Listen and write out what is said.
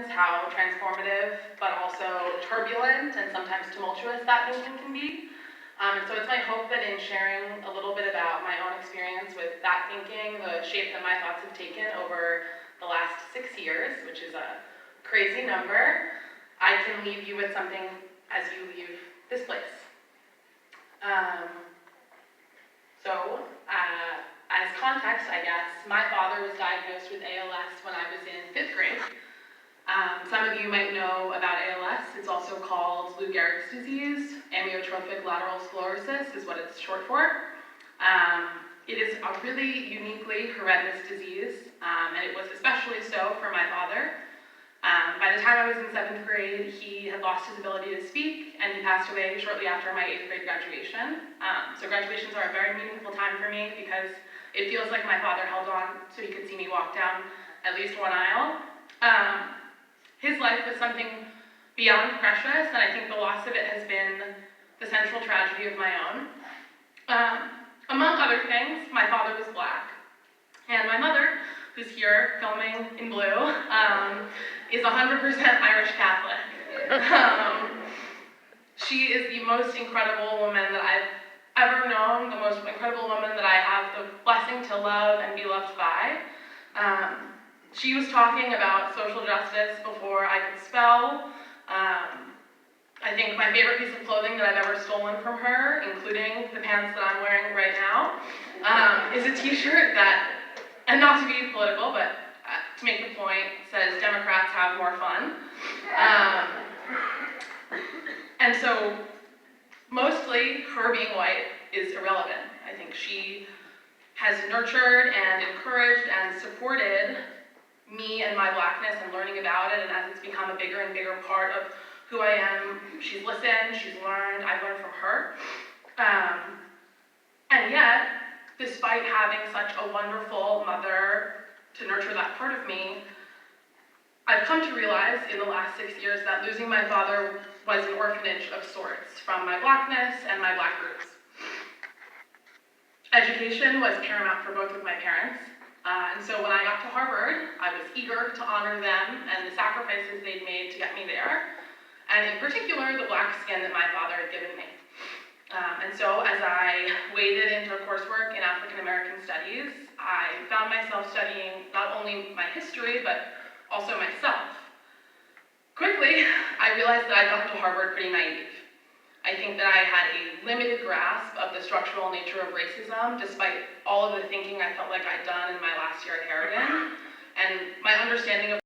realize how transformative, but also turbulent and sometimes tumultuous that thinking can be. And so it's my hope that in sharing a little bit about my own experience with that thinking, the shape that my thoughts have taken over the last 6 years, which is a crazy number, I can leave you with something as you leave this place. As context, I guess, my father was diagnosed with ALS when I was in 5th grade. Some of you might know about ALS. It's also called Lou Gehrig's disease. Amyotrophic lateral sclerosis is what it's short for. It is a really uniquely horrendous disease, and it was especially so for my father. By the time I was in 7th grade, he had lost his ability to speak, and he passed away shortly after my 8th grade graduation. So graduations are a very meaningful time for me because it feels like my father held on so he could see me walk down at least one aisle. His life was something beyond precious, and I think the loss of it has been the central tragedy of my own. Among other things, my father was Black, and my mother, who's here filming in blue, is 100% Irish Catholic. She is the most incredible woman that I've ever known, the most incredible woman that I have the blessing to love and be loved by. She was talking about social justice before I could spell. I think my favorite piece of clothing that I've ever stolen from her, including the pants that I'm wearing right now, is a t-shirt that, and not to be political, but to make the point, says Democrats have more fun. And so, mostly, her being white is irrelevant. I think she has nurtured and encouraged and supported me and my Blackness and learning about it, and as it's become a bigger and bigger part of who I am, she's listened, she's learned, I've learned from her. And yet, despite having such a wonderful mother to nurture that part of me, I've come to realize in the last 6 years that losing my father was an orphanage of sorts from my Blackness and my Black roots. Education was paramount for both of my parents, and so when I got to Harvard, I was eager to honor them and the sacrifices they'd made to get me there, and in particular, the Black skin that my father had given me. And so as I waded into coursework in African American studies, I found myself studying not only my history, but also myself. Quickly, I realized that I'd gotten to Harvard pretty naive. I think that I had a limited grasp of the structural nature of racism, despite all of the thinking I felt like I'd done in my last year at Harrigan, and my understanding of